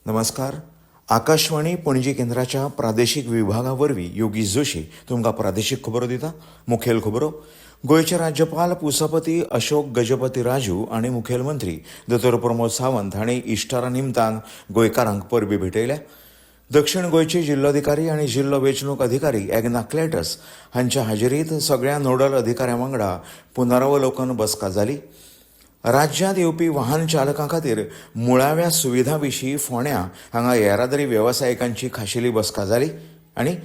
नमस्कार. आकाशवाणी पणजी केंद्राच्या प्रादेशीक विभागावरवीं योगीश जोशी तुमकां प्रादेशीक खबरो दिता. मुखेल खबरो. गोंयचे राज्यपाल पुसपती अशोक गजपती राजू आनी मुखेलमंत्री दोतोर प्रमोद सावंत हांणी इस्टारा निमतान गोंयकारांक परबीं भेटयल्या. दक्षिण गोंयचे जिल्लोधिकारी आनी जिल्लो वेंचणूक अधिकारी एग्ना क्लेटस हांच्या हाजेरींत सगळ्या नोडल अधिकाऱ्यां वांगडा पुनरावलोकन बसका जाली. राज्यांत येवपी वाहन चालकां खातीर मुळाव्या सुविधां विशीं फोंड्यां हांगा येरादारी वेवसायिकांची खाशेली बसका जाली. आनी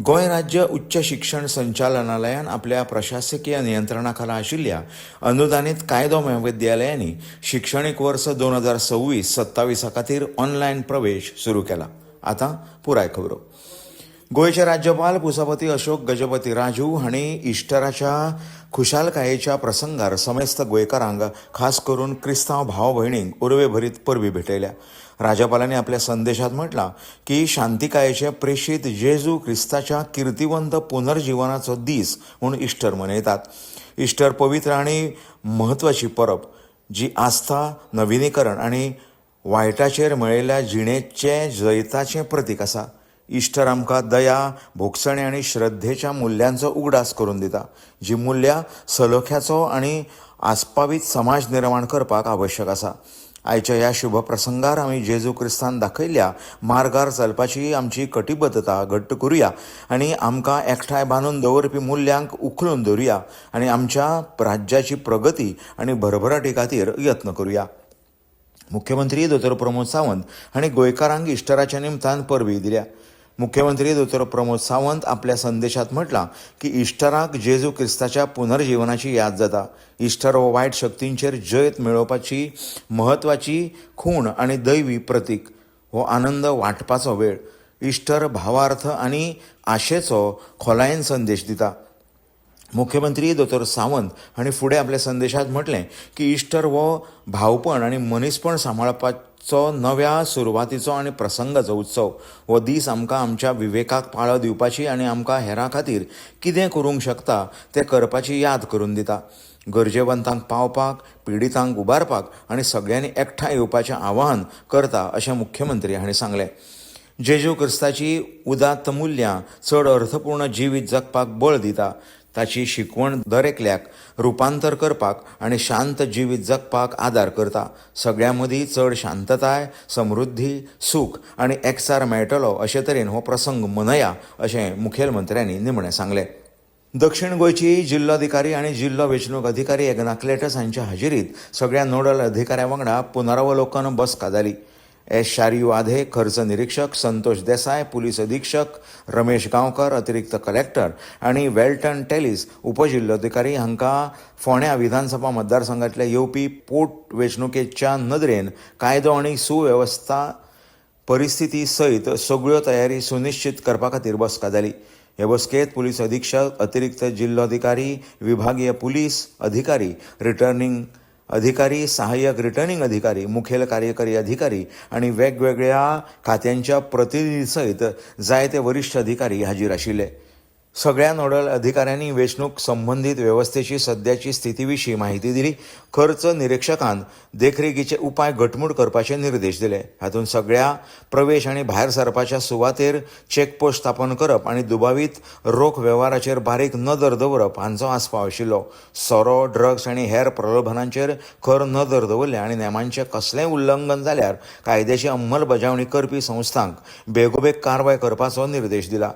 गोंय राज्य उच्च शिक्षण संचालनालयान आपल्या प्रशासकीय नियंत्रणा खाला आशिल्ल्या अनुदानीत कायदो महाविद्यालयांनी शिक्षणीक वर्स 2026-27 खातीर ऑनलायन प्रवेश सुरू केला. आतां पुराय खबरो. गोंयचे राज्यपाल पुसपती अशोक गजपती राजू हांणी इस्टराच्या खुशालकायेच्या प्रसंगार समेस्त गोंयकारांक खास करून क्रिस्तांव भाव भयणींक उर्वेभरीत परबीं भेटयल्या. राज्यपालांनी आपल्या संदेशांत म्हटलां की शांतिकायेचे प्रेशीत जेजू क्रिस्ताच्या किर्तिवंत पुनर्जीवनाचो दीस म्हूण इस्टर मनयतात. इस्टर पवित्र आनी म्हत्वाची परब जी आस्था, नविनीकरण आनी वायटाचेर मेळयल्ल्या जिणेचे जैताचें प्रतीक आसा. इस्टर आमकां दया, भोगसणे आनी श्रद्धेच्या मुल्यांचो उगडास करून दिता, जी मुल्यां सलोख्याचो आनी आस्पावीत समाज निर्माण करपाक आवश्यक आसा. आयच्या ह्या शुभ प्रसंगार आमी जेजू क्रिस्तान दाखयल्ल्या मार्गार चलपाची आमची कटिबद्धता घट्ट करुया आनी आमकां एकठांय बांदून दवरपी मुल्यांक उखलून दवरुया आनी आमच्या राज्याची प्रगती आनी भरभराटी खातीर यत्न करुया. मुख्यमंत्री दोतोर प्रमोद सावंत हांणी गोंयकारांक इस्टराच्या निमतान परबीं दिल्या. मुख्यमंत्री दोतोर प्रमोद सावंत आपल्या संदेशांत म्हटलां की इस्टराक जेजू क्रिस्ताच्या पुनर्जीवनाची याद जाता. इस्टर हो वायट शक्तींचेर जैत मेळोवपाची म्हत्वाची खूण आनी दैवी प्रतीक. हो आनंद वांटपाचो वेळ. इस्टर भावार्थ आनी आशेचो खोलायेन संदेश दिता. मुख्यमंत्री दोतोर सावंत हांणी फुडें आपल्या संदेशांत म्हटलें की इस्टर हो भावपण आनी मनीसपण सांबाळपाचो नव्या सुरवातीचो आनी प्रसंगाचो उत्सव. हो दीस आमकां आमच्या विवेकाक पाळो दिवपाची आनी आमकां हेरां खातीर कितें करूंक शकता तें करपाची याद करून दिता. गरजेवंतांक पावपाक, पिडीतांक उबारपाक आनी सगळ्यांनी एकठांय येवपाचें आवाहन करता अशें मुख्यमंत्री हांणी सांगलें. जेजू क्रिस्ताची उदात्त मुल्यां चड अर्थपूर्ण जिवीत जगपाक बळ दिता. ताची शिकवण दरेकल्याक रुपांतर करपाक आनी शांत जिवीत जगपाक आदार करता. सगळ्यां मदीं चड शांतताय, समृद्धी, सूख आनी एकचार मेळटलो अशे तरेन हो प्रसंग मनया अशें मुखेलमंत्र्यांनी निमणें सांगलें. दक्षिण गोंयची जिल्लोधिकारी आनी जिल्लो वेंचणूक अधिकारी एग्ना क्लेटस हांच्या हाजेरींत सगळ्या नोडल अधिकाऱ्यां वांगडा पुनरावलोकन बसका जाली. शारियू आधे खर्च निरीक्षक, संतोष देसाय पुलीस अधीक्षक, रमेश गांवकर अतिरिक्त कलेक्टर आनी वेल्टन टेलिस उपजिल्लोधिकारी हांकां फोंड्या विधानसभा मतदारसंघांतल्या येवपी पोट वेंचणुकेच्या नदरेन कायदो आनी सुवेवस्था परिस्थिती सयत सगळ्यो तयारी सुनिश्चित करपा खातीर बसका जाली. हे बसकेत पुलीस अधीक्षक, अतिरिक्त जिल्लोधिकारी, विभागीय पुलीस अधिकारी, रिटर्निंग अधिकारी, सहाय्यक रिटर्निंग अधिकारी, मुखेल कार्यकारी अधिकारी आनी वेगवेगळ्या खात्यांच्या प्रतिनिधी सयत जायते वरिश्ठ अधिकारी हाजीर आशिल्ले. सगळ्या नोडल अधिकाऱ्यांनी वेंचणूक संबंधीत वेवस्थेची सद्याची स्थिती विशीं माहिती दिली. खर्च निरीक्षकान देखरेखीचे उपाय घटमूट करपाचे निर्देश दिले. हातूंत सगळ्या प्रवेश आनी भायर सरपाच्या सुवातेर चॅकपोस्ट स्थापन करप आनी दुबावीत रोख वेव्हाराचेर बारीक नदर दवरप हांचो आस्पाव आशिल्लो. सोरो, ड्रग्स आनी हेर प्रलोभनांचेर खर नदर दवरले आनी नेमांचें कसलेंय उल्लंघन जाल्यार कायद्याची अंमलबजावणी करपी संस्थांक बेगोबेग कारवाय करपाचो निर्देश दिला.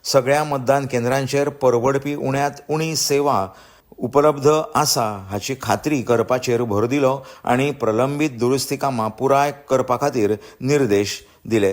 सगळ्या मतदान केंद्रांचेर परवडपी उण्यांत उणी सेवा उपलब्ध आसा हाची खात्री करपाचेर भर दिलो आनी प्रलंबीत दुरुस्ती कामां पुराय करपा खातीर निर्देश दिले.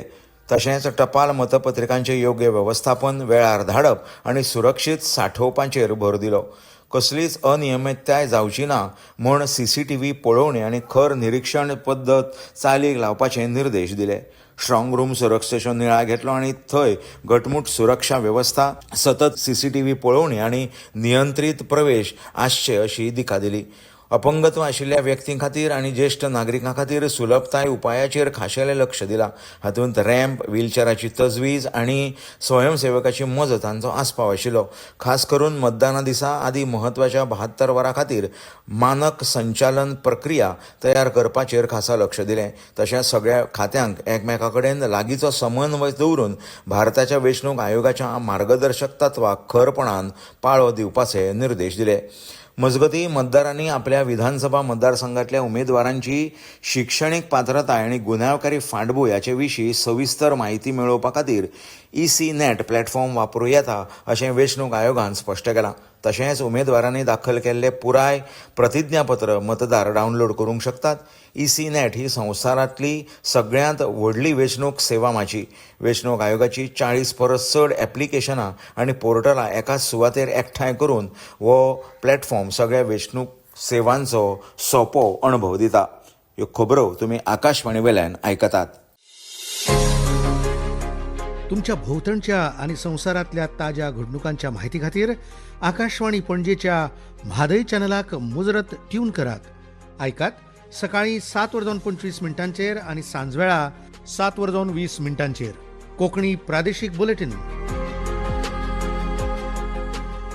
तशेंच टपाल मतपत्रिकांचें योग्य वेवस्थापन, वेळार धाडप आनी सुरक्षीत सांठोवपाचेर भर दिलो. कसलीच अनियमितताय जावची ना म्हूण CCTV पळोवणी आनी खर निरीक्षण पद्दत चालीक लावपाचे निर्देश दिले. स्ट्रॉंग रूम सुरक्षेचो नियाळ घेतलो आनी थंय घटमूट सुरक्षा वेवस्था, सतत CCTV पळोवणी आनी नियंत्रीत प्रवेश आसचे अशी दिका दिली. अपंगत्व आशिल्ल्या व्यक्तीं खातीर आनी ज्येष्ठ नागरिकां खातीर सुलभताय उपायाचेर खाशेलें लक्ष दिलां. हातूंत रॅम्प, व्हीलचॅराची तजवीज आनी स्वयंसेवकाची मजत हांचो आस्पाव आशिल्लो. खास करून मतदाना दिसा आदी म्हत्वाच्या 72 वरां खातीर मानक संचालन प्रक्रिया तयार करपाचेर खासा लक्ष दिलें. तशेंच सगळ्या खात्यांक एकामेका कडेन लागींचो समन्वय दवरून भारताच्या वेंचणूक आयोगाच्या मार्गदर्शक तत्वाक खरपणान पाळो दिवपाचे निर्देश दिले. मजगतीं मतदारांनी आपल्या विधानसभा मतदारसंघातल्या उमेदवारांची शिक्षणीक पात्रताय आनी गुन्यांवकारी फाटभूंय हाचे विशीं सविस्तर म्हायती मेळोवपा खातीर EC-NET प्लॅटफॉर्म वापरूं येता अशें वेंचणूक आयोगान स्पश्ट केलां. तशेंच उमेदवारांनी दाखल केल्लें पुराय प्रतिज्ञापत्र मतदार डावनलोड करूंक शकतात. EC-NET ही संवसारांतली सगळ्यांत व्हडली वेंचणूक सेवा माची. वेंचणूक आयोगाची 40 परस चड ऍप्लिकेशनां आनी पोर्टलां एकाच सुवातेर एकठांय करून हो प्लॅटफॉर्म सगळ्या वेंचणूक सेवांचो सोंपो अणभव दिता. ह्यो खबरो तुमी आकाशवाणी वेल्यान आयकतात. तुमच्या भोवतणच्या आणि संवसारांतल्या ताज्या घडणुकांच्या म्हायती खातीर आकाशवाणी पणजेच्या म्हादय चॅनलाक मुजरत ट्यून करात. आयकात सकाळीं 7:25 आनी सांजवेळा 7:20 कोंकणी प्रादेशीक बुलेटिन.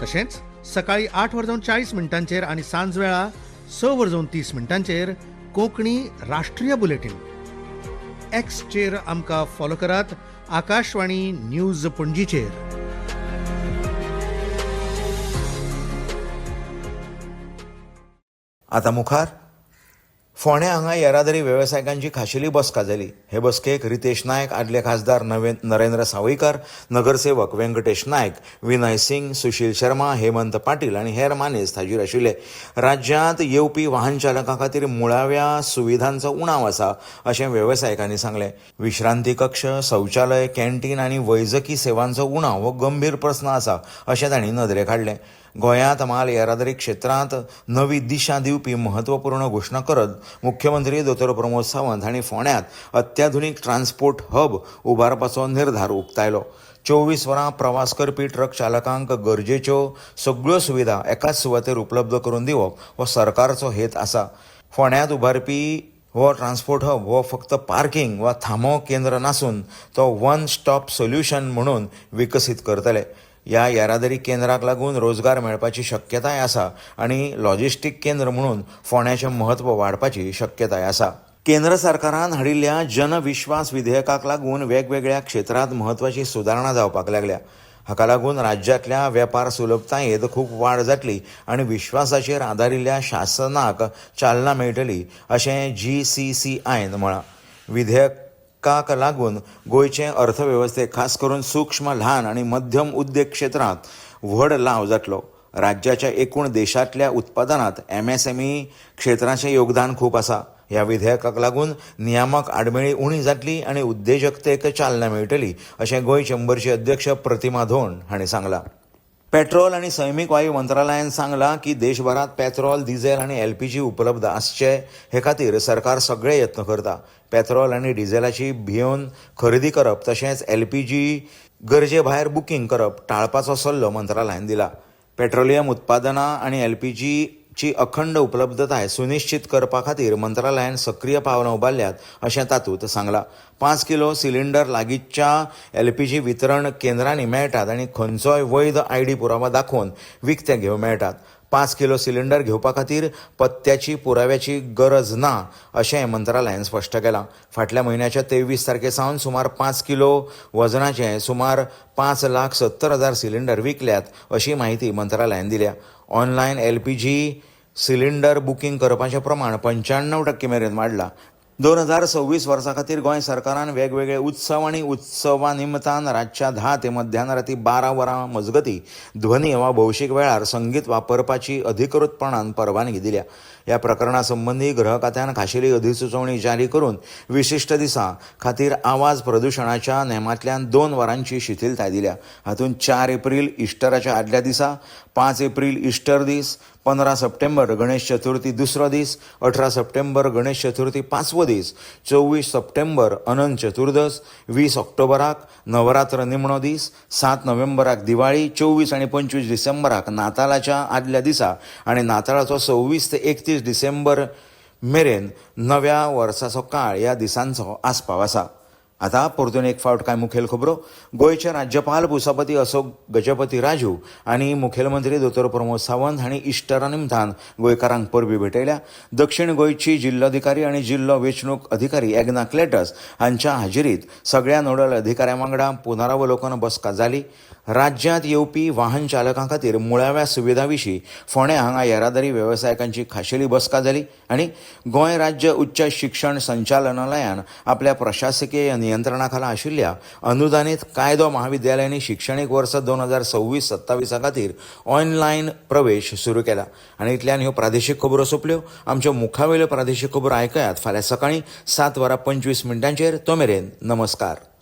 तशेंच सकाळीं 8:40 आनी सांजवेळा 6:30 कोंकणी राष्ट्रीय बुलेटिन. एक्सचेर आमकां फॉलो करात, आकाशवाणी न्यूज पणजीचेर. आतां मुखार फोंड्या हांगा येरादारी वेवसायिकांची खाशेली बसका जाली. हे बसकेक रितेश नायक, आदले खासदार नरेंद्र सावयकार, नगरसेवक वेंकटेश नायक, विनय सिंग, सुशील शर्मा, हेमंत पाटील आनी हेर मानेस्त हाजीर आशिल्ले. राज्यांत येवपी वाहन चालकां खातीर मुळाव्या सुविधांचो उणाव आसा अशें वेवसायिकांनी सांगलें. विश्रांती कक्ष, शौचालय, कॅन्टीन आनी वैजकी सेवांचो उणाव हो गंभीर प्रस्न आसा अशें तांणी नदरेक हाडलें. गोंयांत माल येरादारी क्षेत्रांत नवी दिशा दिवपी म्हत्वपूर्ण घोशणा करत मुख्यमंत्री दोतोर प्रमोद सावंत हांणी फोंड्यांत अत्याधुनीक ट्रान्सपोर्ट हब उबारपाचो निर्धार उक्तायलो. 24 वरां प्रवास करपी ट्रक चालकांक गरजेच्यो सगळ्यो सुविधा एकाच सुवातेर उपलब्ध करून दिवप हो सरकारचो हेत आसा. फोंड्यांत उबारपी हो ट्रान्सपोर्ट हब हो फक्त पार्किंग वा थांबो केंद्र नासून तो वन स्टॉप सोल्युशन म्हणून विकसीत करतले. ह्या येरादारी केंद्राक लागून रोजगार मेळपाची शक्यताय आसा आनी लॉजिस्टीक केंद्र म्हणून फोंड्याचें म्हत्व वाडपाची शक्यताय आसा. केंद्र सरकारान हाडिल्ल्या जनविश्वास विधेयकाक लागून वेगवेगळ्या क्षेत्रांत म्हत्वाची सुदारणा जावपाक लागल्या. हाका लागून राज्यांतल्या वेपार सुलभतायेंत खूब वाड जातली आनी विश्वासाचेर आदारिल्ल्या शासनाक चालना मेळटली अशें GCCIन म्हळां. विधेयकाक लागून गोंयचे अर्थवेवस्थेक खास करून सूक्ष्म, ल्हान आनी मध्यम उद्देग क्षेत्रांत व्हड लाव जातलो. राज्याच्या एकूण देशांतल्या उत्पादनांत MSME क्षेत्राचें योगदान खूब आसा. ह्या विधेयकाक लागून नियामक आडमेळी उणी जातली आनी उद्देजकतेक चालना मेळटली अशें गोंय चेंबरचे अध्यक्ष प्रतिमा धोंड हांणी सांगलां. पेट्रोल आनी सैमीक वायू मंत्रालयान सांगलां की देशभरांत पेट्रोल, डिझेल आनी LPG उपलब्ध आसचे हे खातीर सरकार सगळे यत्न करता. पेट्रोल आनी डिझेलाची भिवन खरेदी करप तशेंच LPG गरजे भायर बुकींग करप टाळपाचो सल्लो मंत्रालयान दिला. पेट्रोलियम उत्पादनां आनी LPG ची अखंड उपलब्धताय सुनिश्चित करपा खातीर मंत्रालयान सक्रीय पावलां उबारल्यात अशें तातूंत सांगलां. 5 किलो सिलिंडर लागींच्या LPG वितरण केंद्रांनी मेळटात आनी खंयचोय वैध ID पुरावो दाखोवन विकते घेवं मेळटात. 5 किलो सिलिंडर घेवपा खातीर पत्त्याची पुराव्याची गरज ना अशें मंत्रालयान स्पश्ट केलां. फाटल्या म्हयन्याच्या 23 तारखे सावन सुमार 5 किलो वजनाचे सुमार 5,70,000 सिलिंडर विकल्यात अशी माहिती मंत्रालयान दिल्या. ऑनलायन LPG सिलिंडर बुकींग करपाचें प्रमाण 95% मेरेन वाडलां. 2026 वर्सा खातीर गोंय सरकारान वेगवेगळे उत्सव आनी उत्सवा निमतान रातच्या 10 ते मध्यान राती 12 वरां मजगतीं ध्वनी वा भौशीक वेळार संगीत वापरपाची अधिकृतपणान परवानगी दिल्या. ह्या प्रकरणा संबंधी गृह खात्यान खाशेली अधिसुचोवणी जारी करून विशिश्ट दिसां खातीर आवाज प्रदुशणाच्या नेमांतल्यान 2 वरांची शिथिलताय दिल्या. हातूंत 4 एप्रील इस्टराच्या आदल्या दिसा, 5 एप्रील इस्टर दीस, 15 सप्टेंबर गणेश चतुर्थी दुसरो दीस, 18 सप्टेंबर गणेश चतुर्थी पांचवो दीस, 24 सप्टेंबर अनंत चतुर्दश, 20 ऑक्टोबराक नवरात्र निमणो दीस, 7 नोव्हेंबराक दिवाळी, 24 आनी 25 डिसेंबराक नातालाच्या आदल्या दिसा आनी नाताळाचो 26 ते 31 डिसेंबर मेरेन नव्या वर्साचो काळ ह्या दिसांचो आस्पाव आसा. आतां परतून एक फावट कांय मुखेल खबरो. गोंयचे राज्यपाल पुसापती अशोक गजपती राजू आनी मुखेलमंत्री दोतोर प्रमोद सावंत हांणी इस्टरा निमतान गोंयकारांक परबी भेटयल्या. दक्षिण गोंयची जिल्लोधिकारी आनी जिल्लो वेंचणूक अधिकारी एग्ना क्लेटस हांच्या हाजेरींत सगळ्या नोडल अधिकाऱ्यां वांगडा पुनरावलोकन बसका जाली. राज्यांत येवपी वाहन चालकां खातीर मुळाव्या सुविधां विशीं फोंड्या हांगा येरादारी वेवसायिकांची खाशेली बसका जाली आनी गोंय राज्य उच्च शिक्षण संचालनालयान आपल्या प्रशासकीय नियंत्रणा खाला आशिल्ल्या अनुदानीत कायदो महाविद्यालयांनी शिक्षणीक वर्स 2026-27 खातीर ऑनलायन प्रवेश सुरू केला. आनी इतल्यान ह्यो प्रादेशीक खबरो सोंपल्यो. आमच्यो मुखावेल्यो प्रादेशीक खबरो आयकयात फाल्यां सकाळीं 7:25 तो मेरेन. नमस्कार.